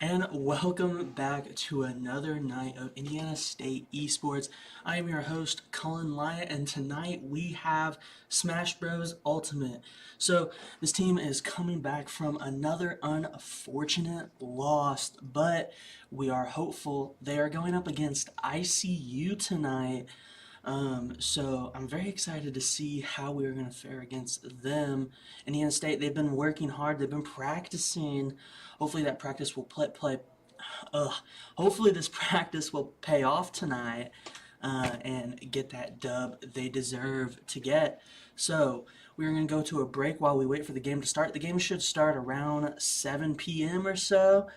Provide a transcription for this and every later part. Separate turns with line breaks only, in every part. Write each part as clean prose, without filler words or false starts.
and welcome back to another night of Indiana State Esports. I am your host, Cullen Lyatt, and tonight we have Smash Bros. Ultimate. So, this team is coming back from another unfortunate loss, but we are hopeful. They are going up against ICU tonight. So I'm very excited to see how we're going to fare against them. Indiana State, they've been working hard. They've been practicing. Hopefully that practice will ugh, hopefully this practice will pay off tonight and get that dub they deserve to get. So we're going to go to a break while we wait for the game to start. The game should start around 7 p.m. or so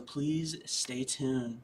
please stay tuned.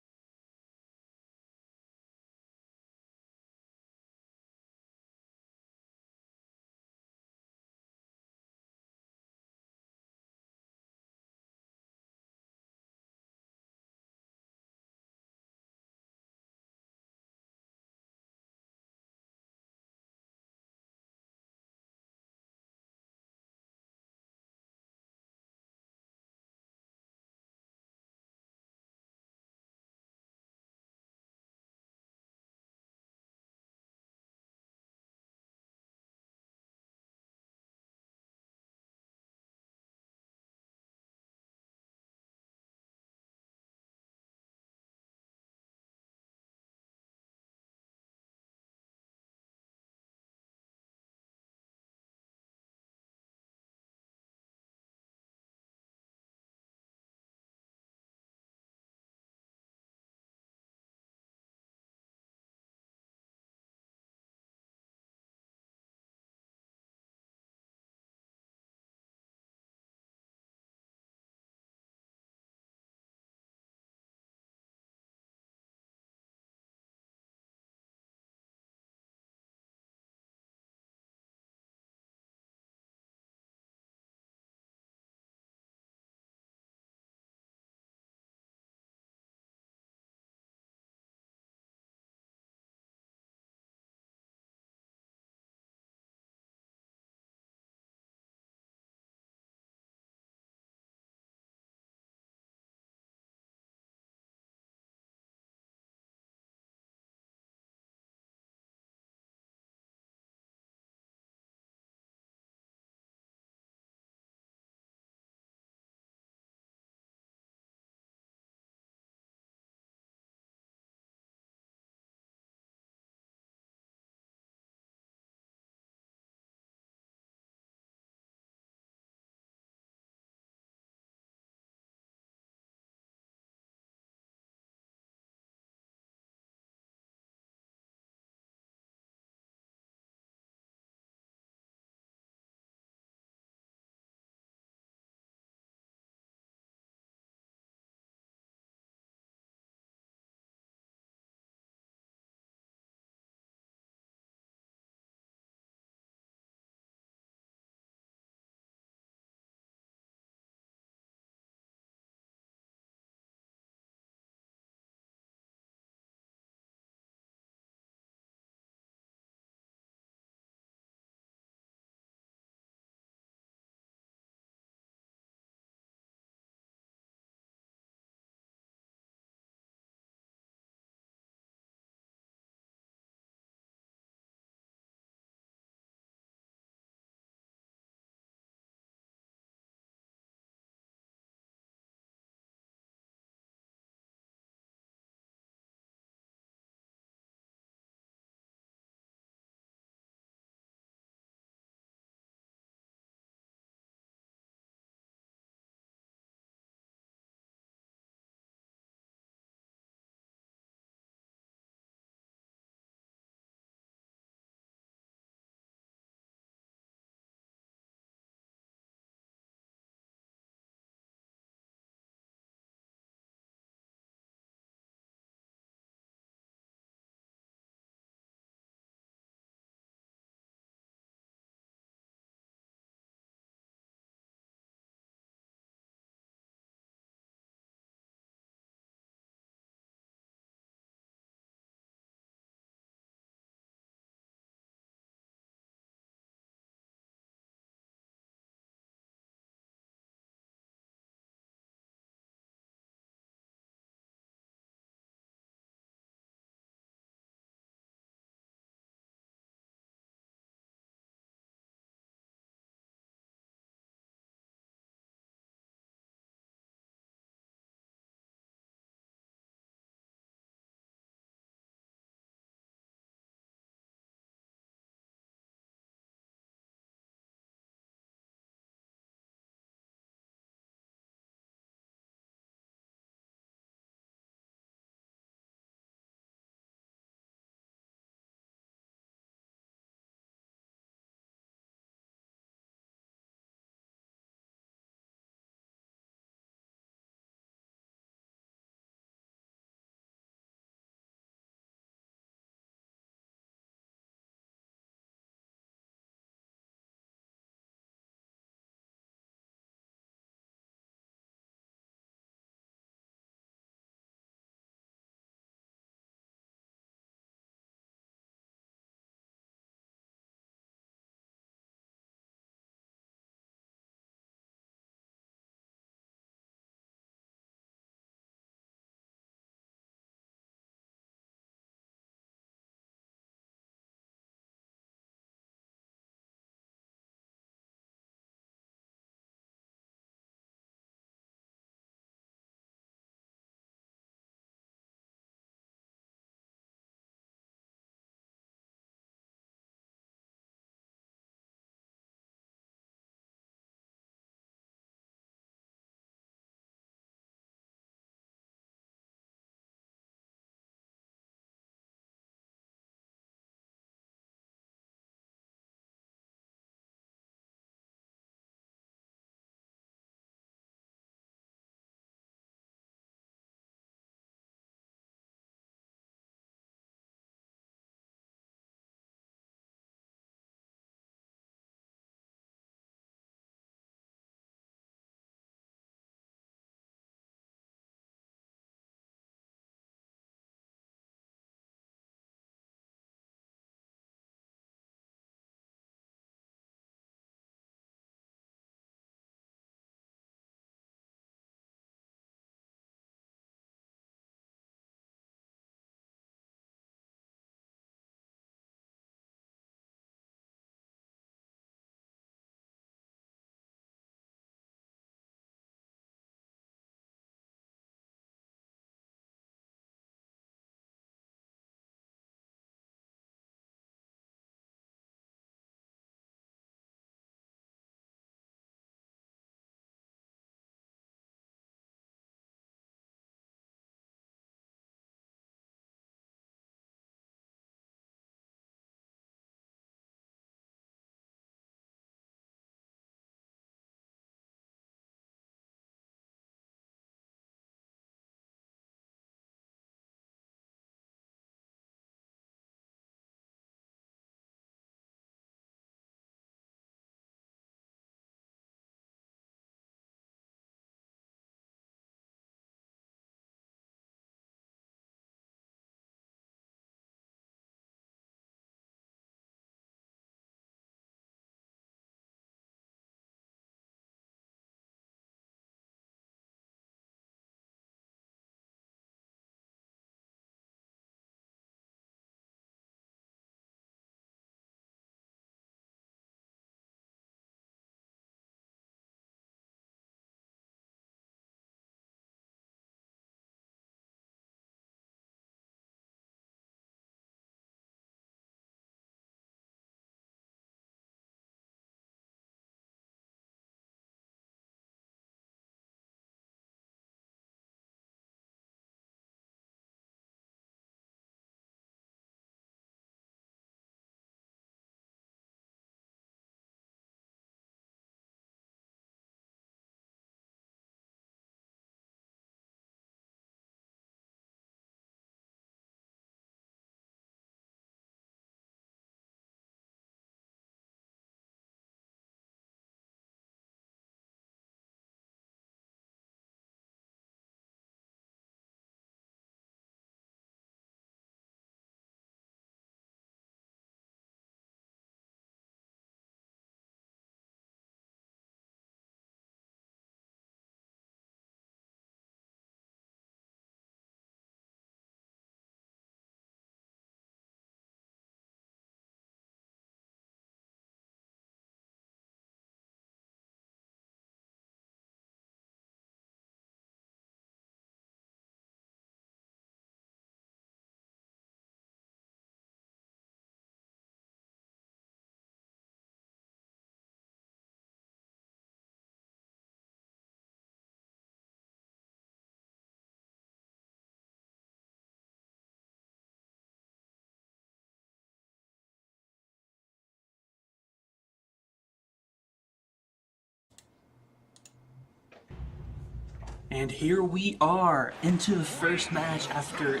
And here we are into the first match after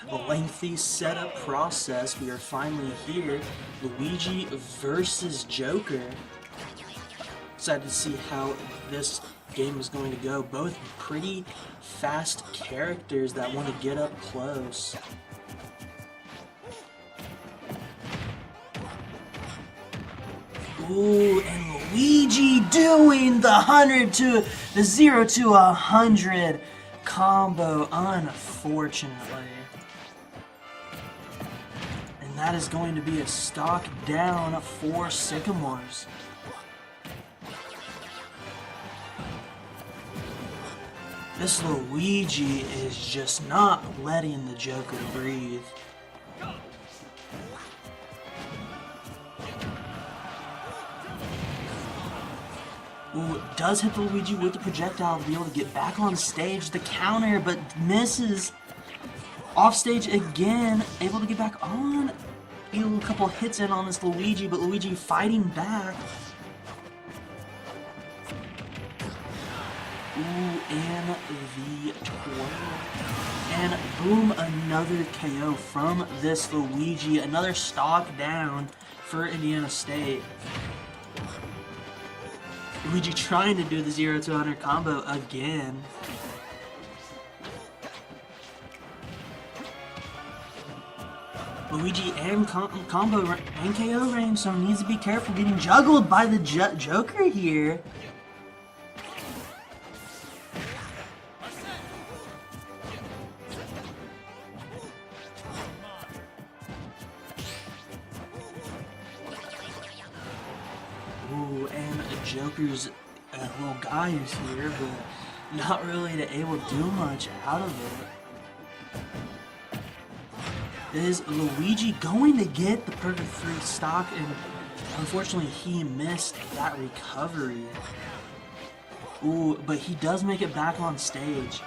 a lengthy setup process. We are finally here. Luigi versus Joker. Excited to see how this game is going to go. Both pretty fast characters that want to get up close. Ooh, and Luigi doing the 0 to 100 combo, unfortunately. And that is going to be a stock down for Sycamores. This Luigi is just not letting the Joker breathe. Ooh, does hit the Luigi with the projectile to be able to get back on stage. The counter, but misses. Off stage again, able to get back on. A couple hits in on this Luigi, but Luigi fighting back. Ooh, and the twirl. And boom, another KO from this Luigi. Another stock down for Indiana State. Luigi trying to do the 0 to 100 combo again. Luigi and combo and KO range, so needs to be careful getting juggled by the Joker here. Ooh, and Joker's little guy is here, but not really able to do much out of it. Is Luigi going to get the perfect 3 stock, and unfortunately he missed that recovery. Ooh, but he does make it back on stage.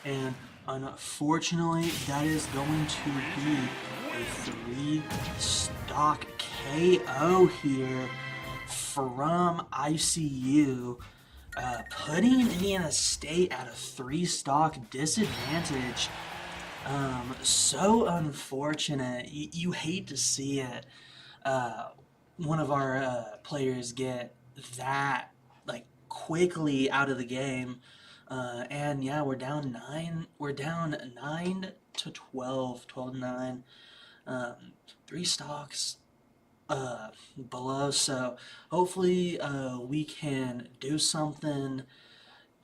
And unfortunately, that is going to be a 3 stock KO here from ICU, putting Indiana State at a 3 stock disadvantage. So unfortunate. You hate to see it. One of our players get that quickly out of the game. And yeah, we're down 9. We're down 9 to 12, 12 to 9. 3 stocks below. So hopefully we can do something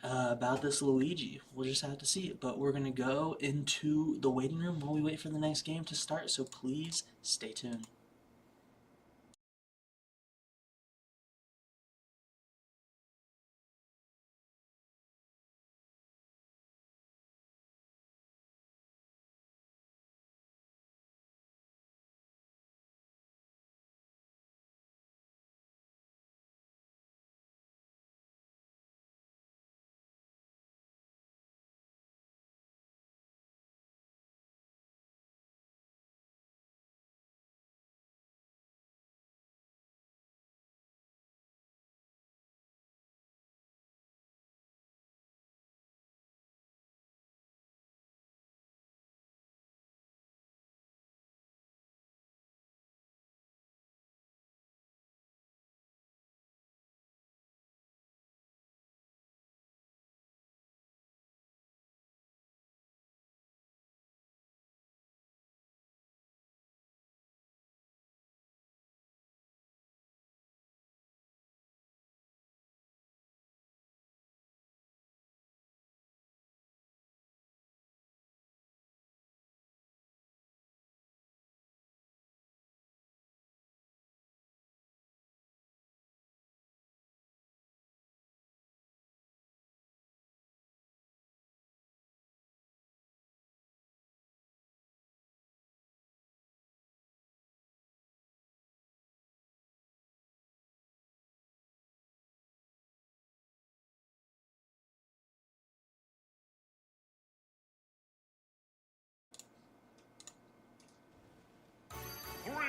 about this Luigi. We'll just have to see it. But we're gonna go into the waiting room while we wait for the next game to start. So please stay tuned.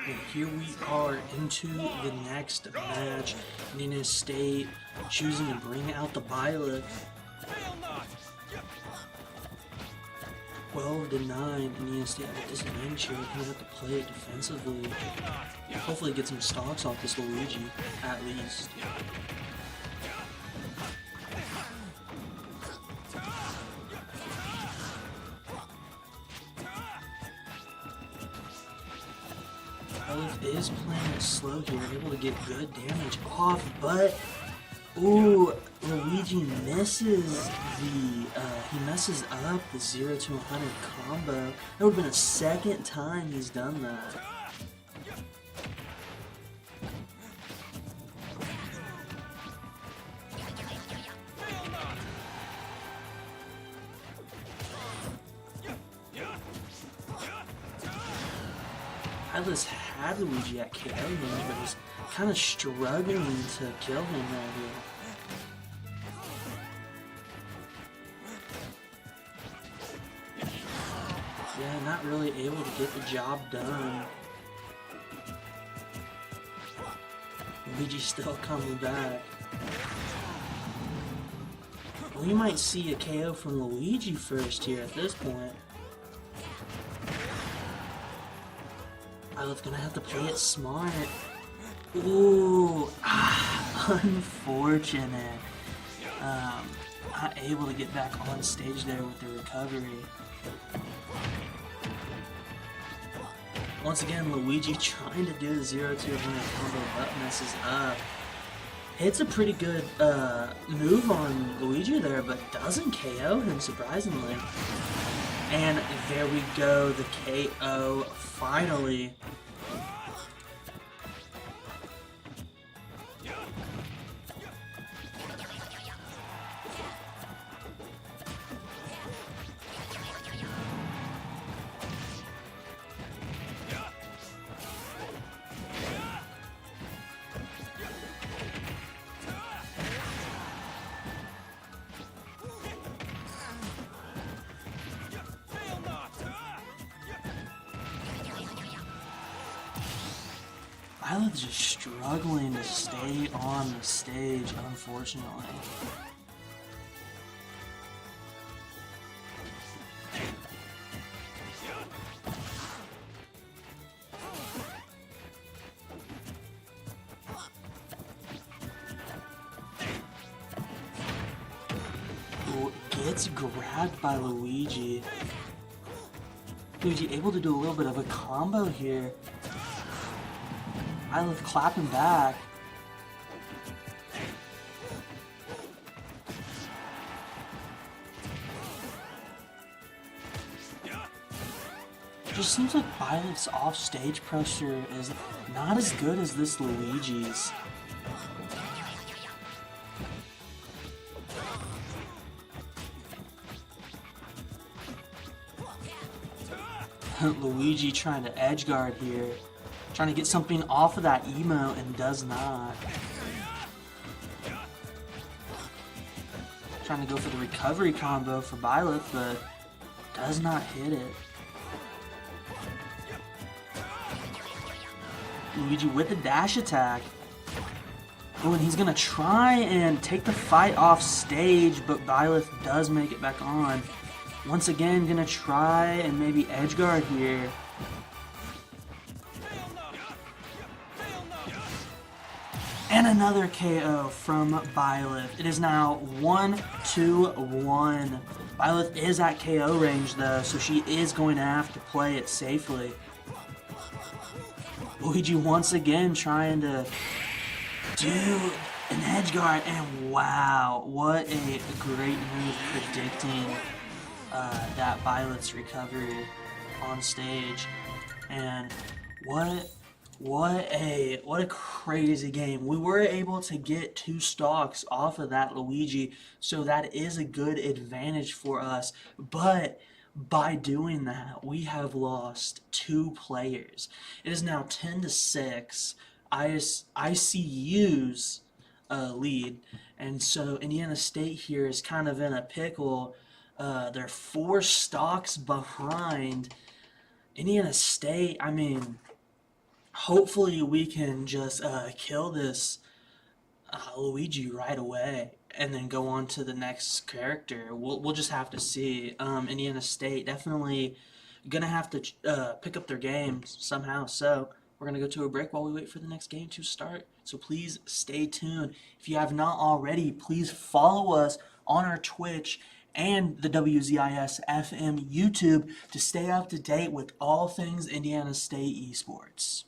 And here we are into the next match. Indiana State choosing to bring out the Byleth. 12-9, Indiana State at a disadvantage here. We're going to have to play it defensively. Hopefully get some stocks off this Luigi, at least. Byleth is playing it slow here, able to get good damage off, but ooh, Luigi misses he messes up the 0 to 100 combo. That would have been a second time he's done that. Byleth had Luigi at KO range, but was kind of struggling to kill him right here. Yeah, not really able to get the job done. Luigi's still coming back. We might see a KO from Luigi first here at this point. Byleth's gonna have to play it smart. Ooh, unfortunate. Not able to get back on stage there with the recovery. Once again, Luigi trying to do the 0 to 100 combo, but messes up. Hits a pretty good move on Luigi there, but doesn't KO him, surprisingly. And there we go, the KO finally. Byleth's just struggling to stay on the stage, unfortunately. Ooh, gets grabbed by Luigi. Luigi able to do a little bit of a combo here. Byleth clapping back. Just seems like Byleth's off-stage pressure is not as good as this Luigi's. Luigi trying to edge guard here. Trying to get something off of that emo and does not. Trying to go for the recovery combo for Byleth, but does not hit it. Luigi with the dash attack. Oh, and he's gonna try and take the fight off stage, but Byleth does make it back on. Once again, gonna try and maybe edge guard here. And another KO from Byleth. It is now 1-1. Byleth is at KO range though, so she is going to have to play it safely. Luigi once again trying to do an edge guard, and wow, what a great move predicting that Byleth's recovery on stage. And what a crazy game. We were able to get 2 stocks off of that Luigi, so that is a good advantage for us. But by doing that, we have lost 2 players. It is now 10-6. ICU's lead, and so Indiana State here is kind of in a pickle. They're 4 stocks behind. Indiana State, I mean, hopefully we can just kill this Luigi right away and then go on to the next character. We'll just have to see. Indiana State definitely gonna have to pick up their game somehow. So we're gonna go to a break while we wait for the next game to start. So please stay tuned. If you have not already, please follow us on our Twitch and the WZIS-FM YouTube to stay up to date with all things Indiana State esports.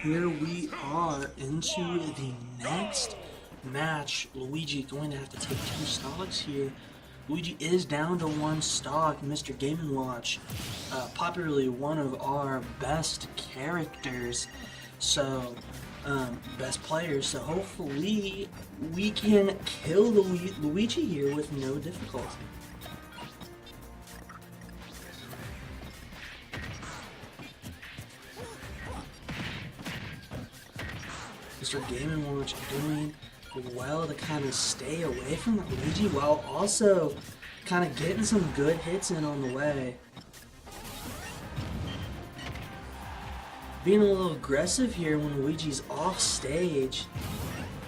Here we are into the next match. Luigi going to have to take two stocks here. Luigi is down to one stock. Mr. Game & Watch, popularly one of our best characters, so best players. So hopefully we can kill Luigi here with no difficulty. Mr. Game & Watch doing well to kind of stay away from Luigi while also kind of getting some good hits in on the way. Being a little aggressive here when Luigi's off stage.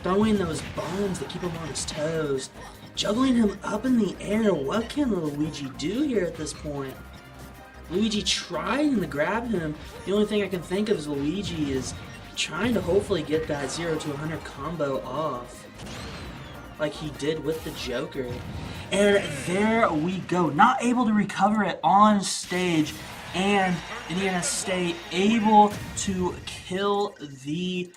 Throwing those bombs that keep him on his toes. Juggling him up in the air. What can Luigi do here at this point? Luigi trying to grab him. The only thing I can think of is Luigi is trying to hopefully get that 0 to 100 combo off like he did with the Joker. And there we go. Not able to recover it on stage, and Indiana State able to kill the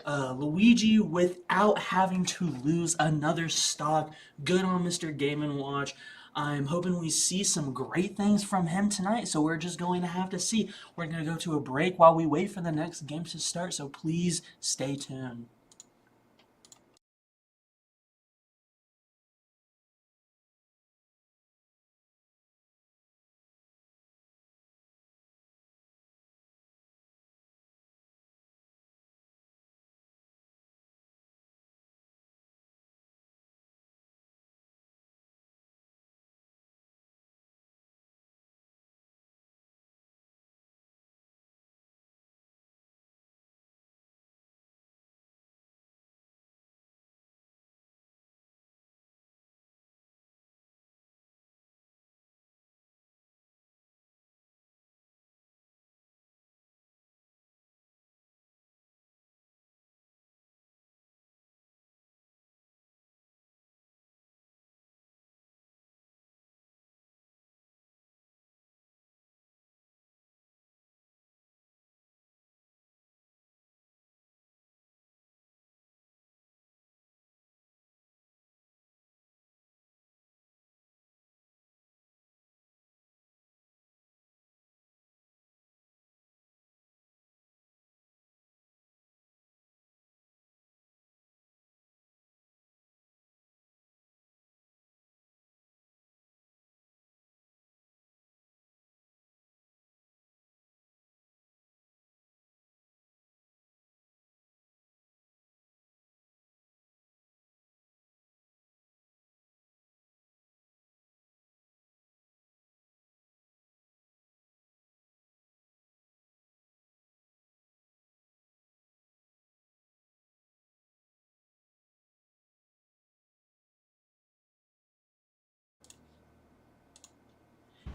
Luigi without having to lose another stock. Good on Mr. Game & Watch. I'm hoping we see some great things from him tonight, so we're just going to have to see. We're going to go to a break while we wait for the next game to start, so please stay tuned.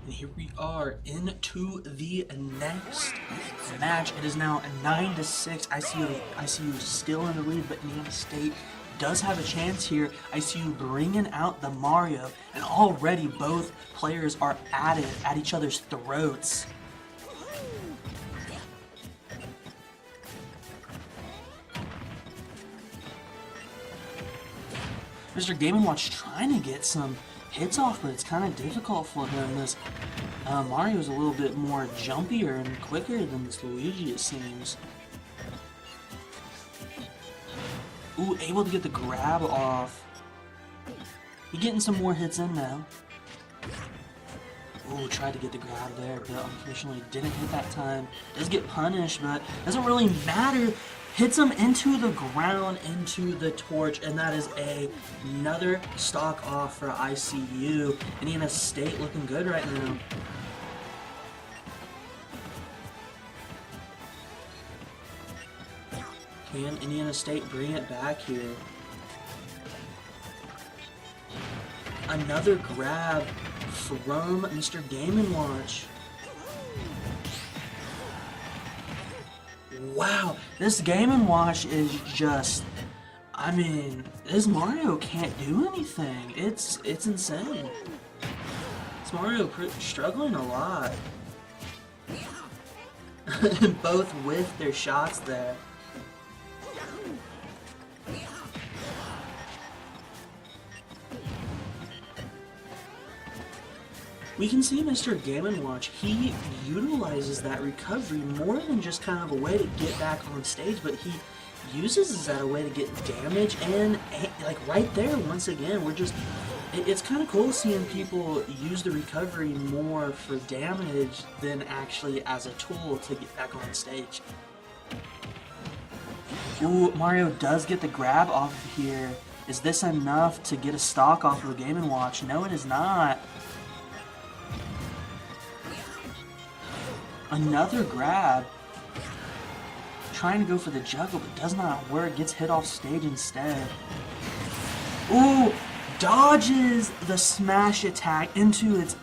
And here we are into the next match. It is now 9-6. ICU is still in the lead, but Indiana State does have a chance here. ICU bringing out the Mario, and already both players are at it, at each other's throats. Mr. Game & Watch trying to get some hits off, but it's kind of difficult for him. This Mario is a little bit more jumpier and quicker than this Luigi, it seems. Ooh, able to get the grab off. He's getting some more hits in now. Ooh, tried to get the grab there, but unfortunately didn't hit that time. Does get punished, but doesn't really matter. Hits him into the ground, into the torch, and that is another stock off for ICU. Indiana State looking good right now. Can Indiana State bring it back here? Another grab from Mr. Game & Watch. Wow, this Game & Watch is just, I mean, this Mario can't do anything. It's insane. This Mario struggling a lot. Both with their shots there. We can see Mr. Game & Watch, he utilizes that recovery more than just kind of a way to get back on stage, but he uses it as a way to get damage, and like right there, once again, it's kind of cool seeing people use the recovery more for damage than actually as a tool to get back on stage. Ooh, Mario does get the grab off of here. Is this enough to get a stock off of the Game & Watch? No, it is not. Another grab. Trying to go for the juggle, but does not work. Gets hit off stage instead. Ooh! Dodges the smash attack into his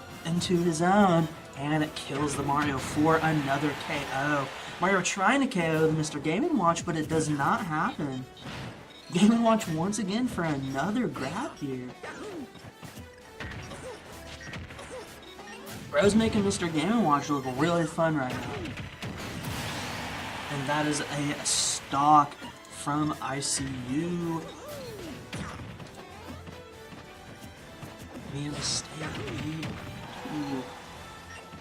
own, and it kills the Mario for another KO. Mario trying to KO Mr. Game & Watch, but it does not happen. Game & Watch once again for another grab here. Bro's making Mr. Game & Watch look really fun right now. And that is a stock from ICU. Indiana State need to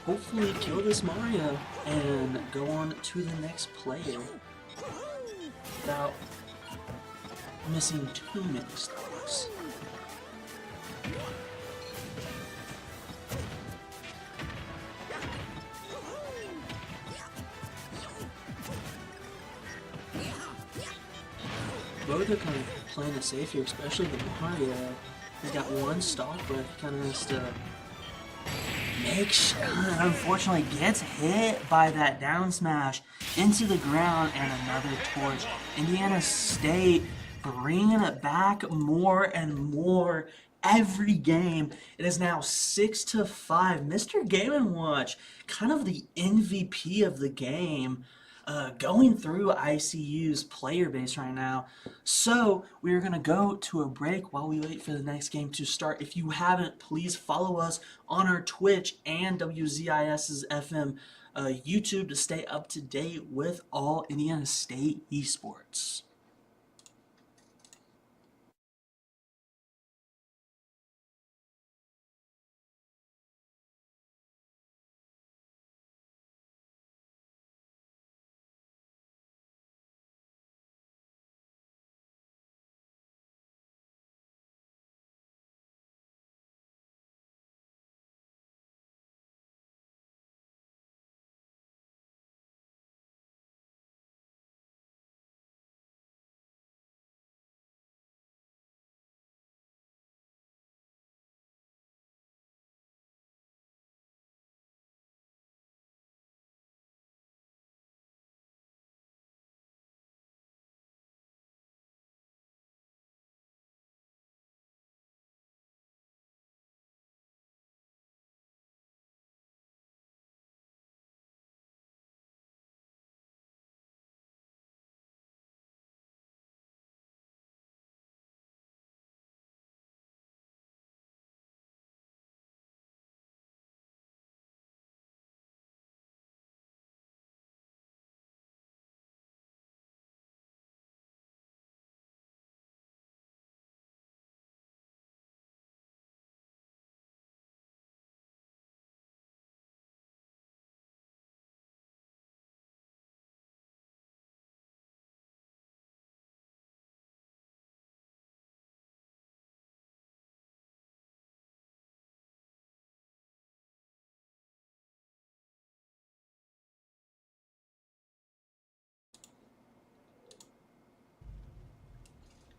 hopefully kill this Mario and go on to the next player without missing too many stocks. Both are kind of playing it safe here, especially the Mario. He's got one stock, but he kind of has to make sure. Unfortunately, gets hit by that down smash into the ground, and another torch. Indiana State bringing it back more and more every game. It is now 6-5. Mr. Game & Watch, kind of the MVP of the game. Going through ICU's player base right now. So we are going to go to a break while we wait for the next game to start. If you haven't, please follow us on our Twitch and WZIS-FM YouTube to stay up to date with all Indiana State esports.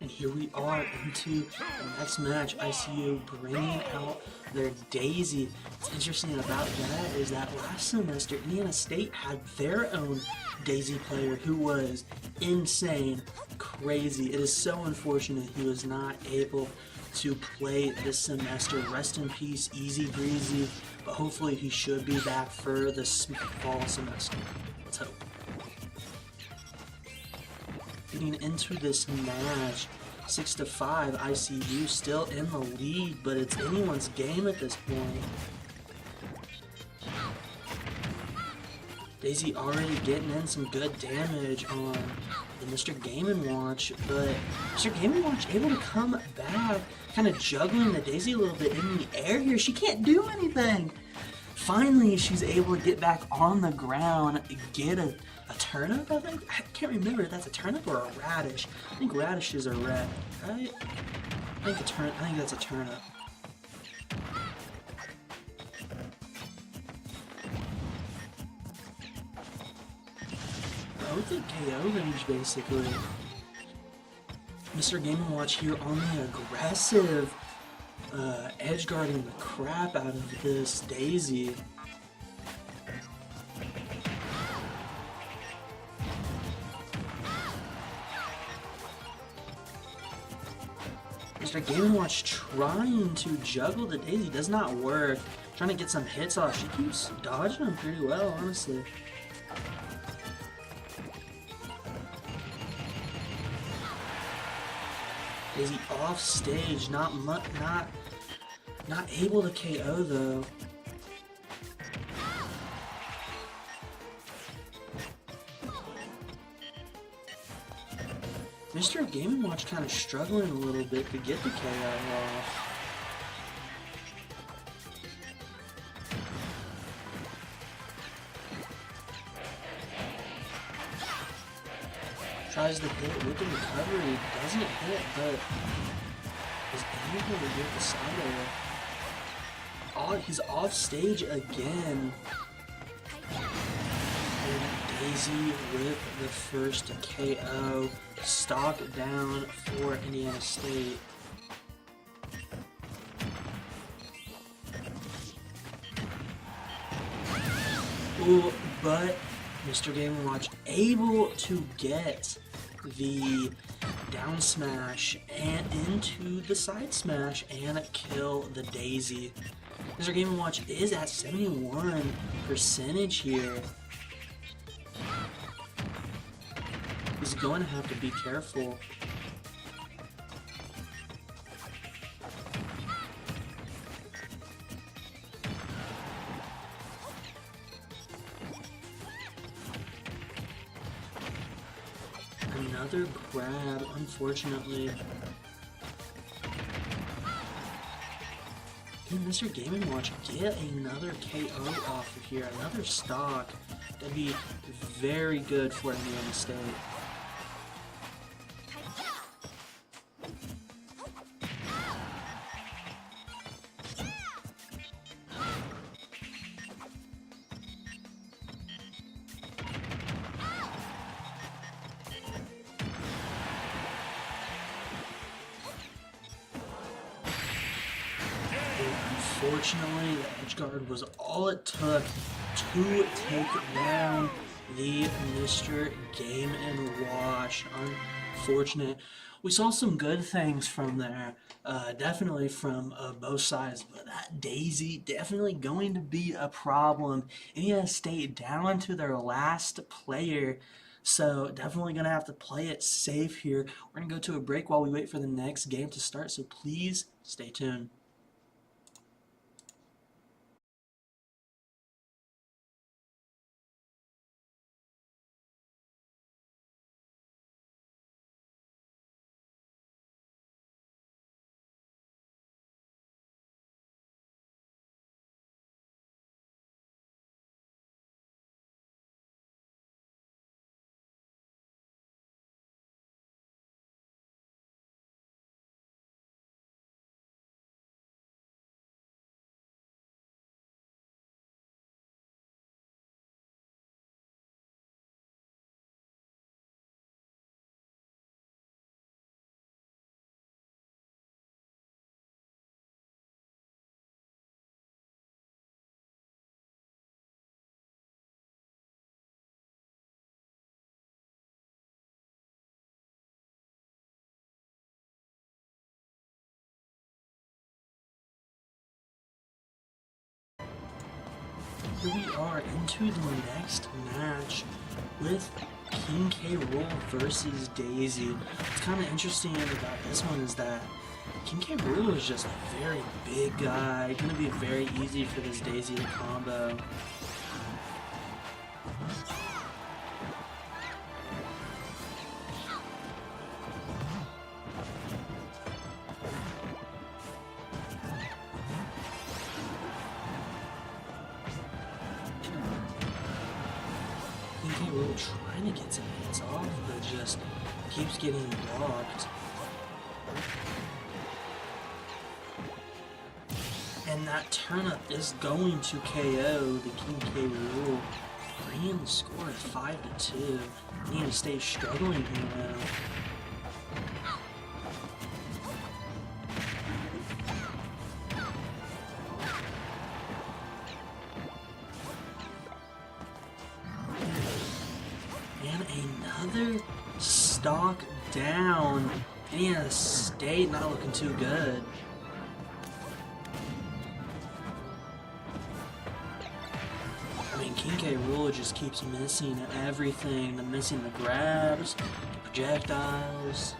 And here we are into the next match. ICU bringing out their Daisy. What's interesting about that is that last semester, Indiana State had their own Daisy player who was insane, crazy. It is so unfortunate he was not able to play this semester. Rest in peace, Easy Breezy. But hopefully he should be back for this fall semester. Let's hope. Getting into this match, 6-5, ICU still in the lead, but it's anyone's game at this point. Daisy already getting in some good damage on the Mr. Game & Watch, but Mr. Game & Watch able to come back, kind of juggling the Daisy a little bit in the air here. She can't do anything. Finally, she's able to get back on the ground, get a turnip, I think? I can't remember if that's a turnip or a radish. I think radishes are red, right? I think that's a turnip. Both at KO range, basically. Mr. Game & Watch here on the aggressive, edge guarding the crap out of this Daisy. Mr. Game & Watch trying to juggle the Daisy, does not work. Trying to get some hits off. She keeps dodging them pretty well, honestly. Daisy off stage, not able to KO though. Mr. Game & Watch kind of struggling a little bit to get the KO off. Tries to hit with the recovery, doesn't hit, but is able to get the side air. He's off stage again. And Daisy with the first KO. Stock down for Indiana State. Ooh, but Mr. Game & Watch able to get the down smash and into the side smash and kill the Daisy. Mr. Game & Watch is at 71% here. He's going to have to be careful. Another grab, unfortunately. Can Mr. Game & Watch get another KO off of here? Another stock. That'd be very good for Indiana State. Unfortunately, the edge guard was all it took to take down the Mr. Game & Watch. Unfortunate. We saw some good things from there, definitely from both sides, but that Daisy definitely going to be a problem. Indiana State down to their last player, so definitely going to have to play it safe here. We're going to go to a break while we wait for the next game to start, so please stay tuned. here we are into the next match with King K. Rool versus Daisy. What's kind of interesting about this one is that King K. Rool is just a very big guy. Gonna be very easy for this Daisy to combo. King K. Rool trying to get some hits off, but just keeps getting blocked. And that turnip is going to KO the King K. Rool, bringing the score at 5-2. Indiana State struggling here now. And another stock down. Indiana State not looking too good. I mean, King K. Rool just keeps missing everything. Missing the grabs, the projectiles,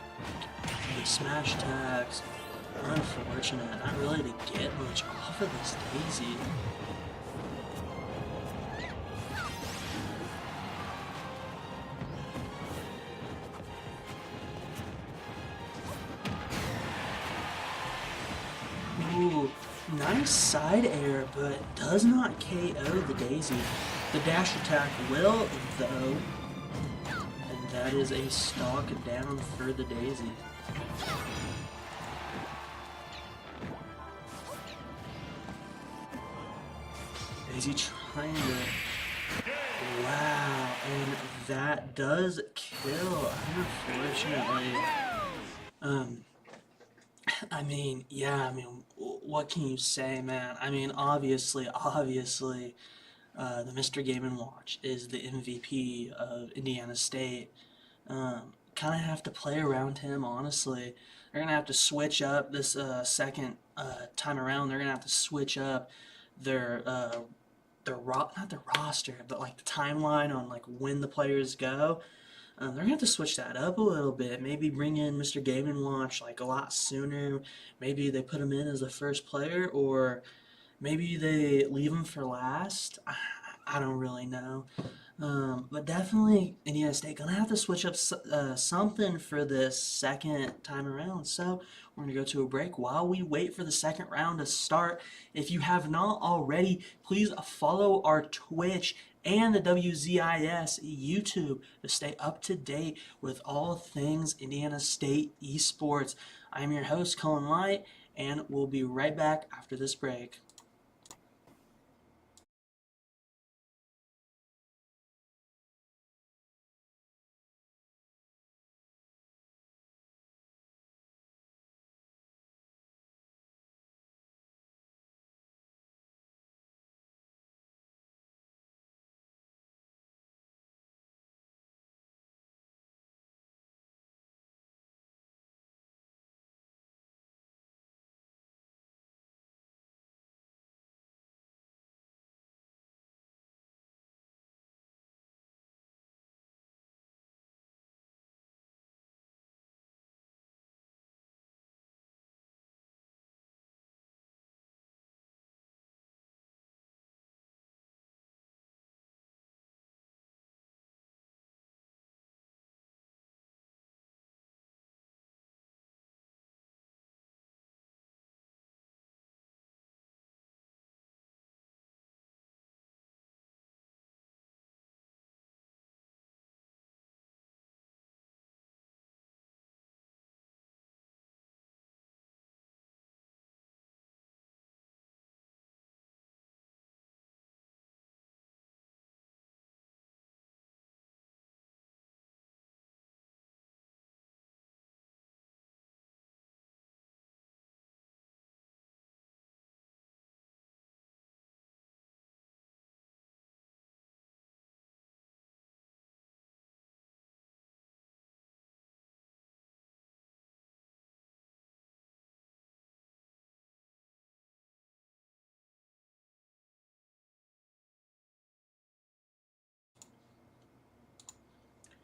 the smash attacks. Unfortunate. Not really to get much off of this Daisy. Ooh, nice side air, but does not KO the Daisy. The dash attack will, though, and that is a stock down for the Daisy. Daisy trying to... Wow, and that does kill, unfortunately. I mean, yeah, I mean, what can you say, man? I mean, obviously, the Mr. Game & Watch is the MVP of Indiana State. Kind of have to play around him, honestly. They're going to have to switch up this second time around. They're going to have to switch up their not their roster, but like the timeline on like when the players go. They're gonna have to switch that up a little bit. Maybe bring in Mr. Game & Watch like a lot sooner. Maybe they put him in as the first player, or maybe they leave him for last. I don't really know. But definitely Indiana State gonna have to switch up something for this second time around. So we're gonna go to a break while we wait for the second round to start. If you have not already, please follow our Twitch and the WZIS YouTube to stay up to date with all things Indiana State esports. I'm your host, Colin Light, and we'll be right back after this break.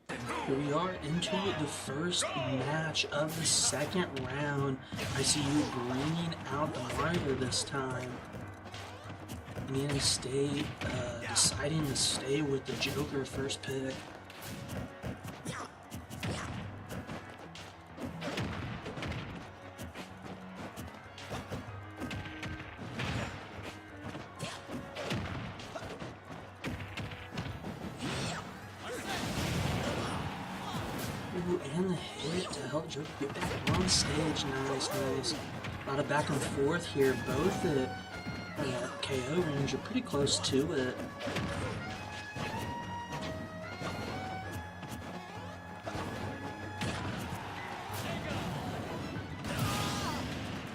Here we are into the first match of the second round. ICU bringing out the Mario this time. Indiana State deciding to stay with the Joker first pick. Ooh, and the hit to help Joker get back on stage. Nice, nice. A lot of back and forth here. Both at KO range are pretty close to it.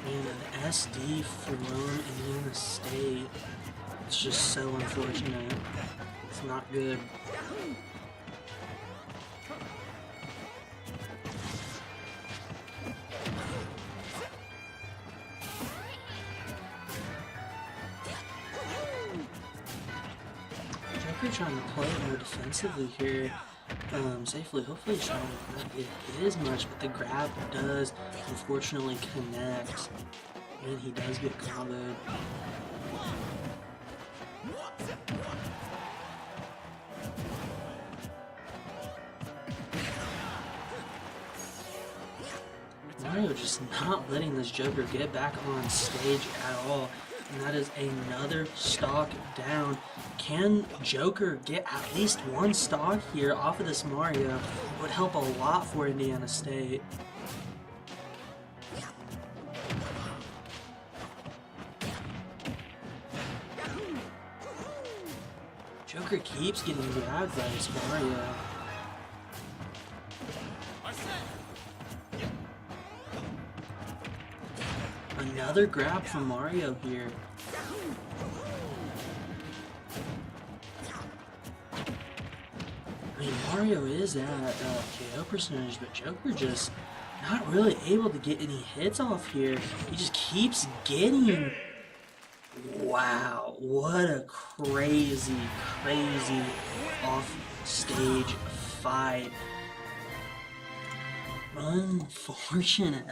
And an SD from Indiana State. It's just so unfortunate. It's not good. Trying to play more defensively here, safely. Hopefully he's trying to not get hit as much, but the grab does unfortunately connect, and he does get comboed. Mario just not letting this Joker get back on stage at all. And that is another stock down. Can Joker get at least one stock here off of this Mario? It would help a lot for Indiana State. Joker keeps getting grabbed by this Mario. Another grab from Mario here. I mean, Mario is at KO percentage, but Joker just not really able to get any hits off here. He just keeps getting... Wow, what a crazy, crazy off-stage fight. Unfortunate.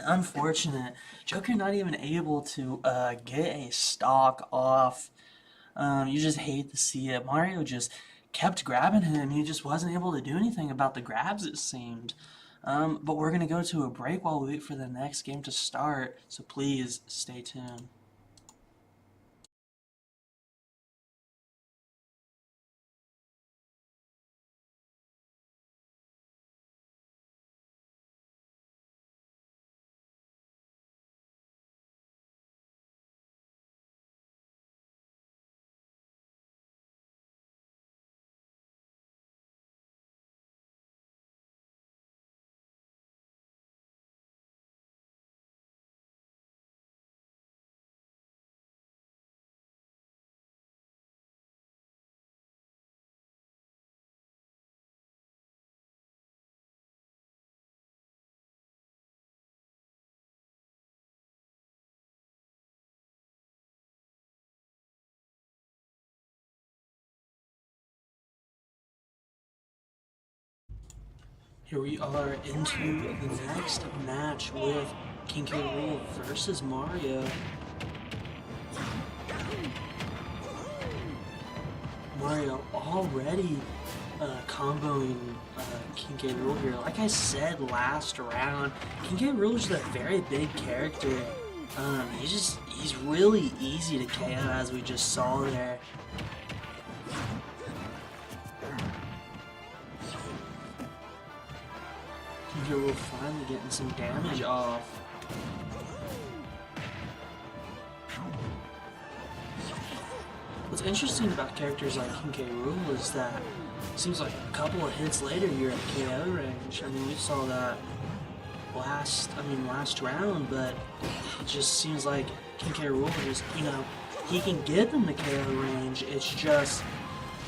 Joker not even able to get a stock off. You just hate to see it. Mario just kept grabbing him. He just wasn't able to do anything about the grabs, it seemed. But we're going to go to a break while we wait for the next game to start. So please stay tuned. Here we are into the next match with King K. Rool versus Mario. Mario already comboing King K. Rool here. Like I said last round, King K. Rool is a very big character. He's really easy to KO, as we just saw there. King K. Rool finally getting some damage off. What's interesting about characters like King K. Rool is that it seems like a couple of hits later you're at KO range. I mean, we saw that last round, but it just seems like King K. Rool is, he can get them to KO range. It's just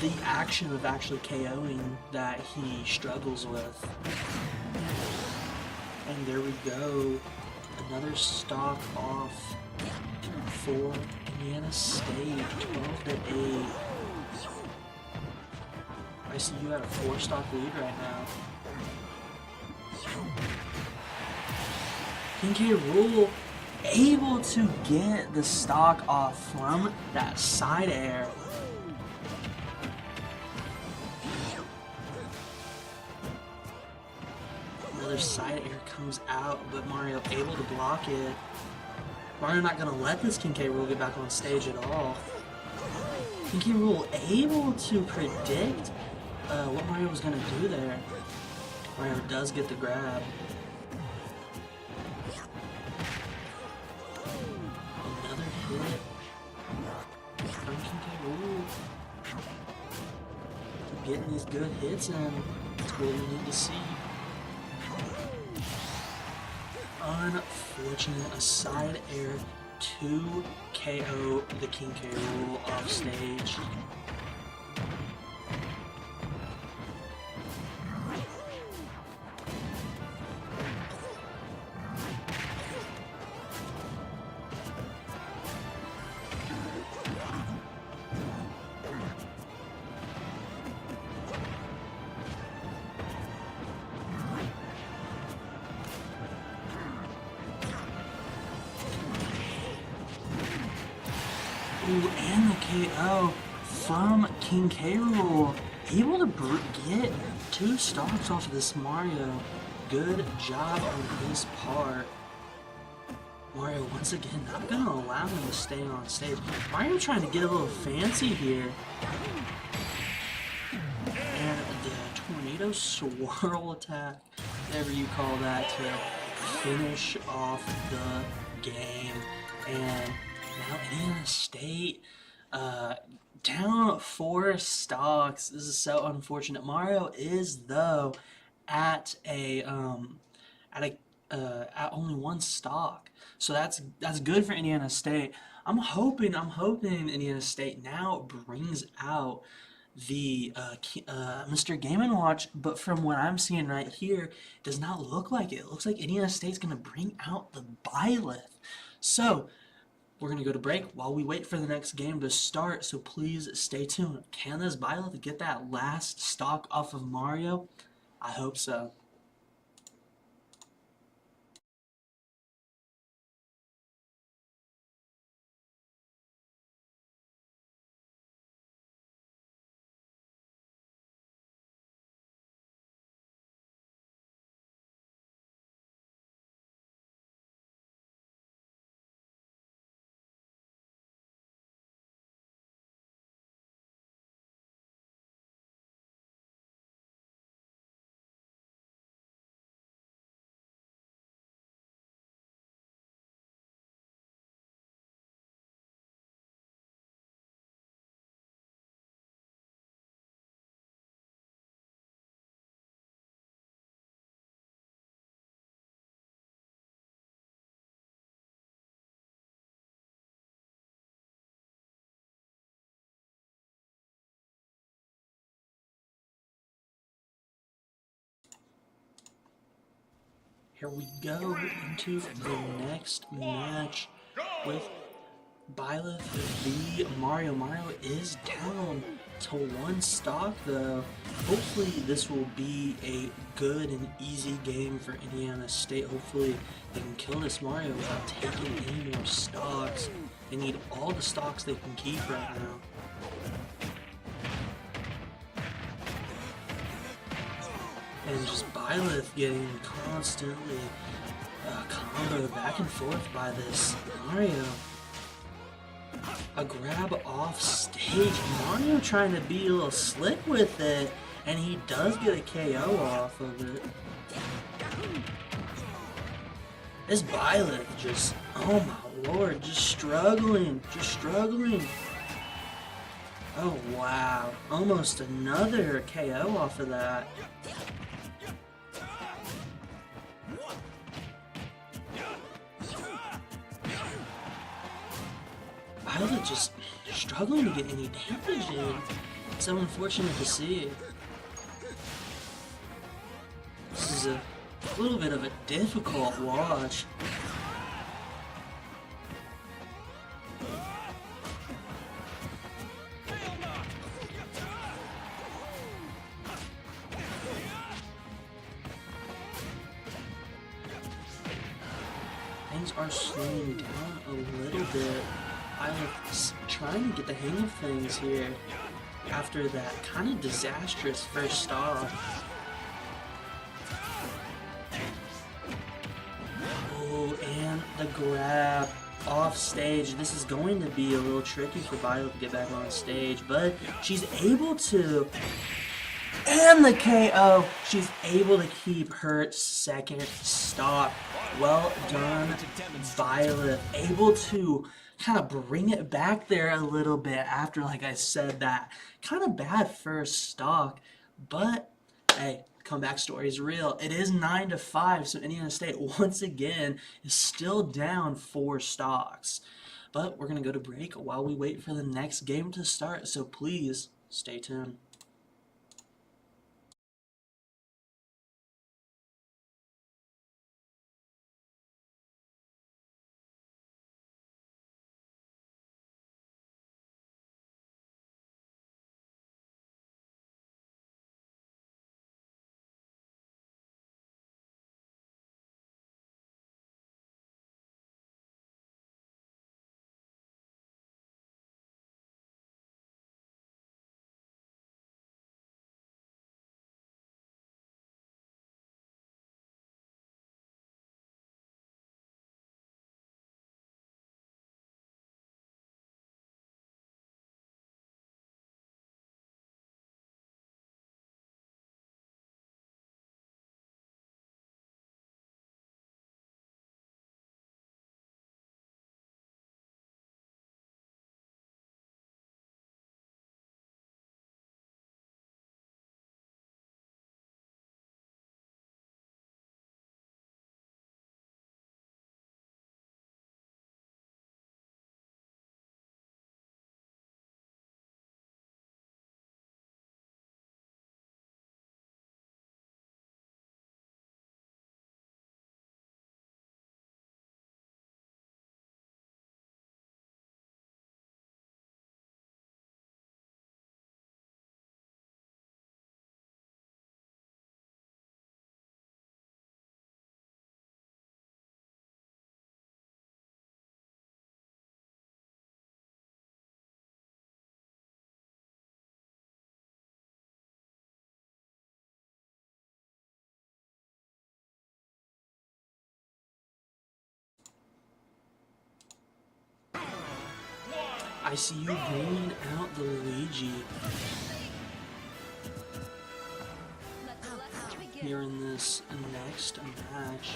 the action of actually KOing that he struggles with. And there we go. Another stock off for Indiana State, 12-8. ICU had a 4-stock lead right now. King K. Rool able to get the stock off from that side air. Another side air comes out, but Mario able to block it. Mario not going to let this King K. Rool get back on stage at all. King K. Rool able to predict what Mario was going to do there. Mario does get the grab. Another hit from King K. Rool. Getting these good hits in. That's what we need to see. Unfortunate, a side air to KO the King K. Rool off stage. Ooh, and the KO from King K. Rool. Able to get 2 stocks off of this Mario. Good job on his part. Mario once again not going to allow him to stay on stage. Mario trying to get a little fancy here. And the tornado swirl attack, whatever you call that, to finish off the game. And now Indiana State down 4 stocks. This is so unfortunate. Mario is though at only 1 stock, so that's good for Indiana State. I'm hoping Indiana State now brings out the Mr. Game & Watch, but from what I'm seeing right here, it does not look like it. It looks like Indiana State's gonna bring out the Byleth. So we're going to go to break while we wait for the next game to start, so please stay tuned. Can this Byleth get that last stock off of Mario? I hope so. Here we go into the next match with Byleth v Mario. Mario is down to 1 stock though. Hopefully this will be a good and easy game for Indiana State. Hopefully they can kill this Mario without taking any more stocks. They need all the stocks they can keep right now. And just Byleth getting constantly comboed back and forth by this Mario. A grab off stage. Mario trying to be a little slick with it, and he does get a KO off of it. This Byleth just, oh my lord, just struggling. Oh wow, almost another KO off of that. Byleth just struggling to get any damage in. So unfortunate to see. This is a little bit of a difficult watch. things are slowing down a little bit. Violet's trying to get the hang of things here after that kind of disastrous first stop. Oh, and the grab off stage. This is going to be a little tricky for Violet to get back on stage, but she's able to. And the KO! She's able to keep her second stop. Well done, Violet. Able to kind of bring it back there a little bit after, like I said, that kind of bad first stock. But, hey, comeback story is real. It is 9-5, so Indiana State, once again, is still down 4 stocks. But we're going to go to break while we wait for the next game to start, so please stay tuned. ICU bringing out the Luigi here in this next match.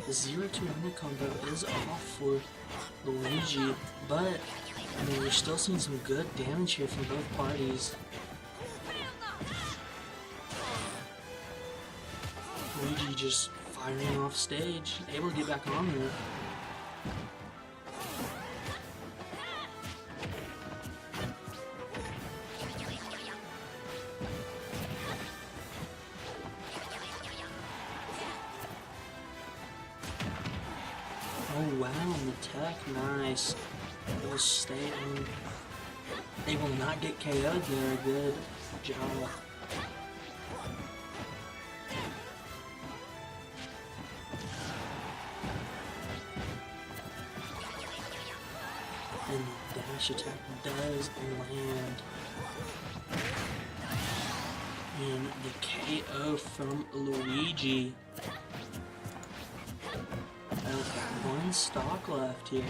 The 0-2 combo is off for Luigi, but I mean, we're still seeing some good damage here from both parties. Luigi just firing off stage, able to get back on there. Oh wow, and the tech, nice. It will stay on. They will not get KO'd there, good job. And the dash attack does land. And the KO from Luigi. One stock left here.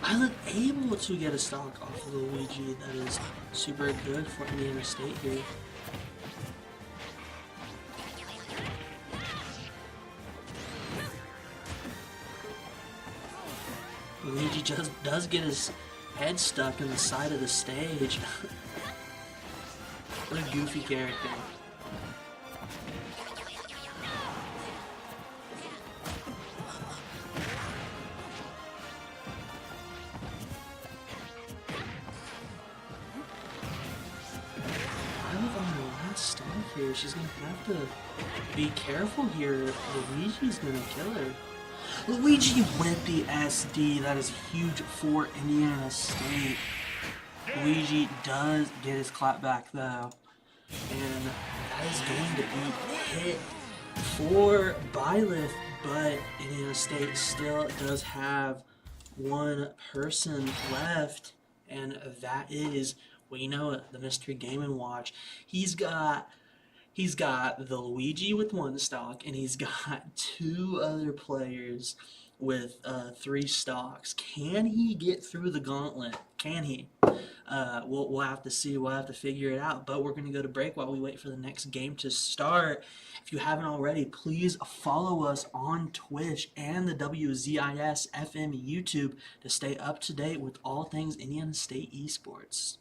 I was able to get a stock off of Luigi. That is super good for Indiana State here. Luigi just does get his head stuck in the side of the stage. What a goofy character. I live on the last stock here. She's going to have to be careful here. Luigi's going to kill her. Luigi with the SD. That is huge for Indiana State. Luigi does get his clap back though. And that is going to be hit for Byleth, but Indiana State still does have one person left, and that is, well, you know it, the Mystery Game & Watch. He's got the Luigi with one stock, and he's got two other players with 3 stocks. Can he get through the gauntlet? Can he? We'll have to see. We'll have to figure it out. But we're going to go to break while we wait for the next game to start. If you haven't already, please follow us on Twitch and the WZIS-FM YouTube to stay up to date with all things Indiana State Esports.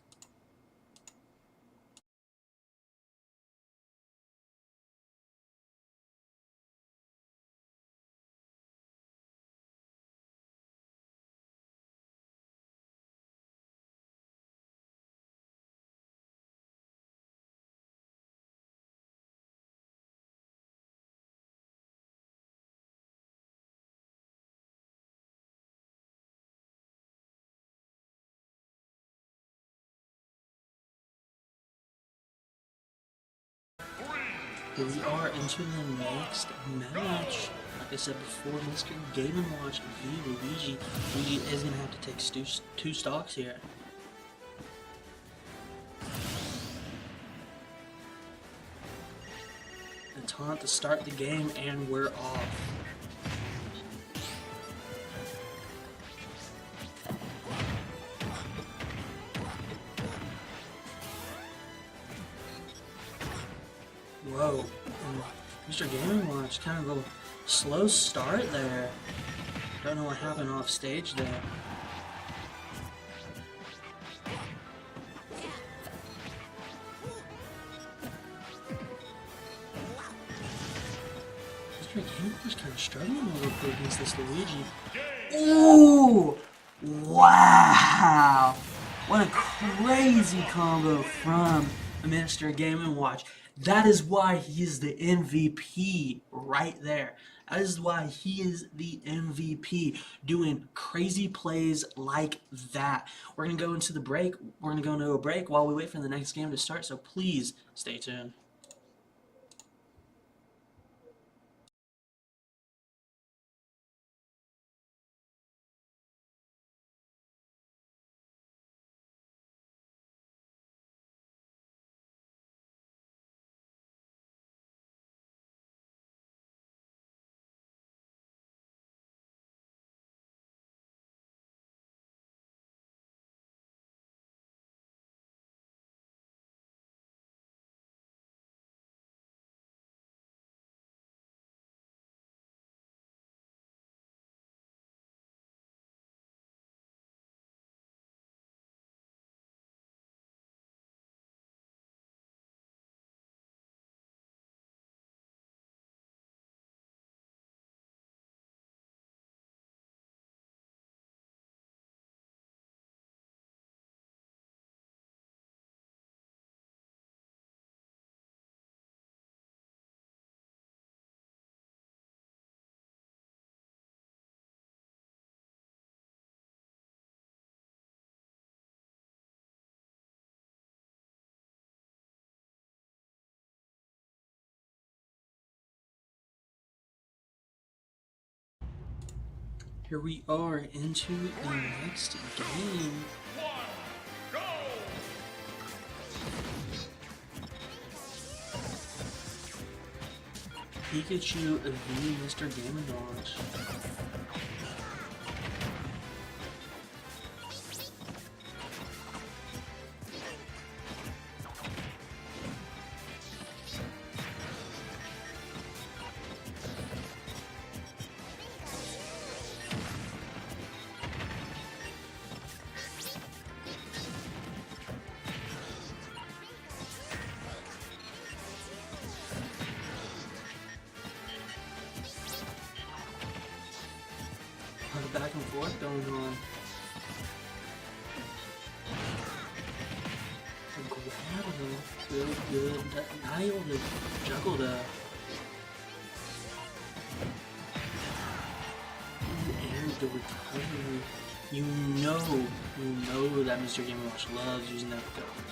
We are into the next match. Like I said before, Mr. Game & Watch v. Luigi. Luigi is going to have to take two stocks here. A taunt to start the game, and we're off. Whoa, and Mr. Game & Watch, kind of a slow start there. Don't know what happened off stage there. Mr. Game & Watch kind of struggling a little bit against this Luigi. Ooh! Wow! What a crazy combo from Mr. Game & Watch. That is why he is the MVP right there. That is why he is the MVP, doing crazy plays like that. We're going to go into the break. We're going to go into a break while we wait for the next game to start, so please stay tuned. Here we are into the next game. Pikachu v. Mr. Game & Watch. Back and forth going on. A grab Good, good. Not able to juggle the... And the recovery. You know that Mr. Game & Watch loves using that recovery.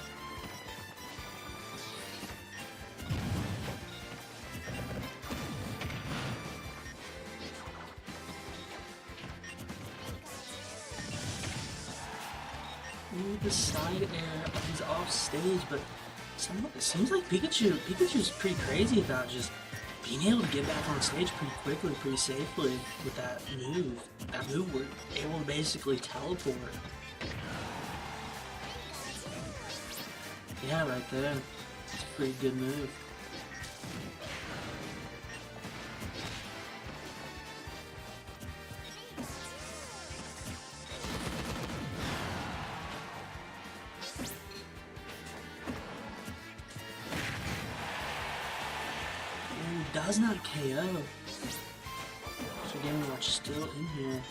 Ooh, the side air. He's off stage, but it seems like Pikachu's pretty crazy about just being able to get back on stage pretty quickly, pretty safely with that move. That move we're able to basically teleport. Yeah, right there. It's a pretty good move. Does not KO. So Game & Watch still in here.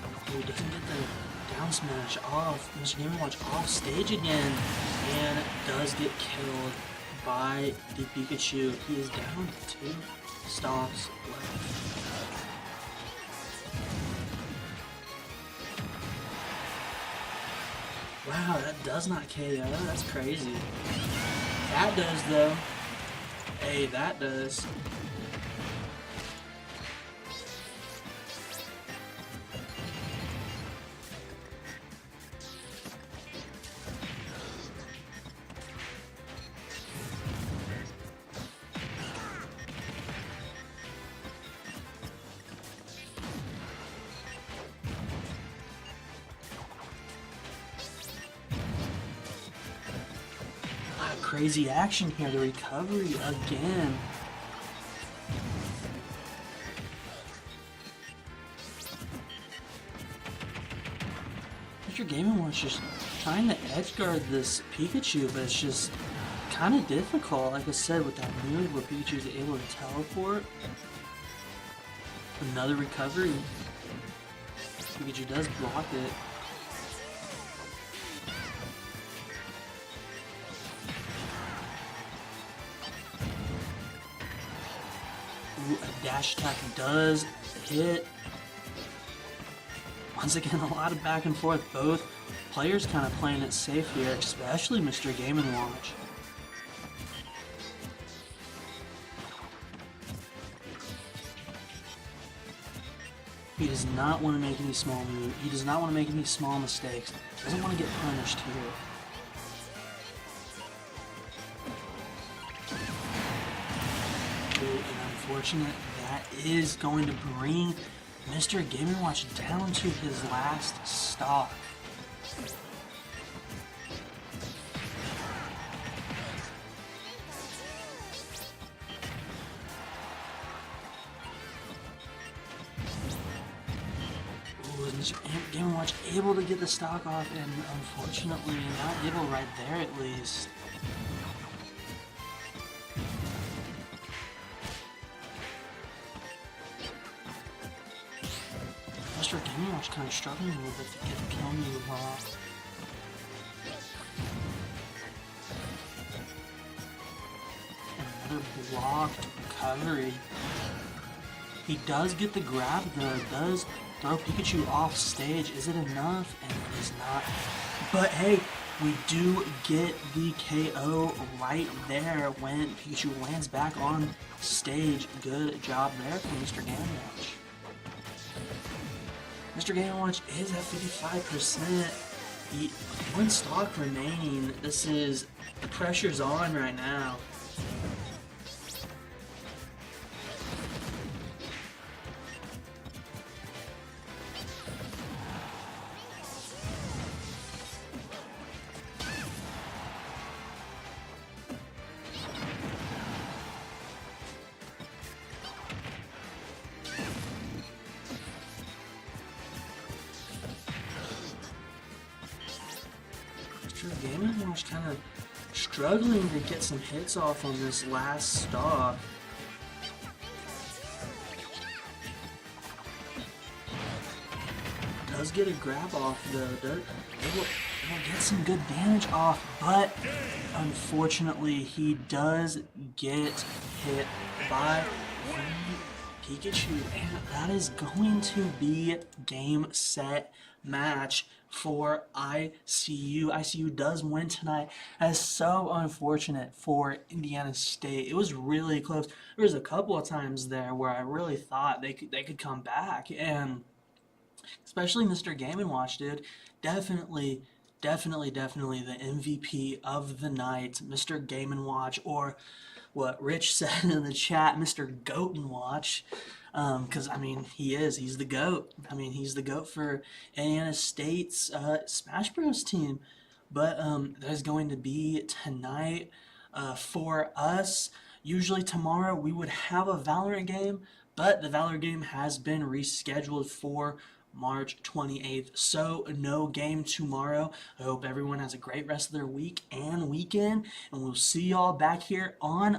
Oh, doesn't get the down smash off. Mr. Game & Watch off stage again. And does get killed by the Pikachu. He is down 2 stocks left. Wow, that does not KO. That's crazy. That does, though. Hey, that does. Crazy action here, the recovery again. Mr. Game & Watch just trying to edge guard this Pikachu, but it's just kind of difficult. Like I said, with that move where Pikachu is able to teleport. Another recovery. Pikachu does block it. A dash attack does hit. Once again, a lot of back and forth. Both players kind of playing it safe here, especially Mr. Game & Watch. He does not want to make any small moves. He does not want to make any small mistakes. He doesn't want to get punished here. Unfortunate, that is going to bring Mr. Game & Watch down to his last stock. Ooh, Mr. Game & Watch able to get the stock off, and unfortunately not able right there at least. Mr. Game & Watch kind of struggling a little bit to get the kill move off. Another blocked recovery. He does get the grab though, does throw Pikachu off stage. Is it enough? And it is not. But hey, we do get the KO right there when Pikachu lands back on stage. Good job there from Mr. Game & Watch. Mr. Game & Watch is at 55%. One stock remaining. The pressure's on right now. Game & Watch kind of struggling to get some hits off on this last stock. does get a grab off though. It will get some good damage off, but unfortunately he does get hit by the Pikachu, and that is going to be game, set, match for ICU. ICU does win tonight. That's so unfortunate for Indiana State. It was really close. There was a couple of times there where I really thought they could come back, and especially Mr. Game & Watch, dude. Definitely the MVP of the night, Mr. Game & Watch, or what Rich said in the chat, Mr. Goat and Watch. Because, I mean, he's the GOAT. I mean, he's the GOAT for Indiana State's Smash Bros. Team. But there's going to be tonight for us. Usually tomorrow we would have a Valorant game, but the Valorant game has been rescheduled for March 28th. So no game tomorrow. I hope everyone has a great rest of their week and weekend, and we'll see y'all back here on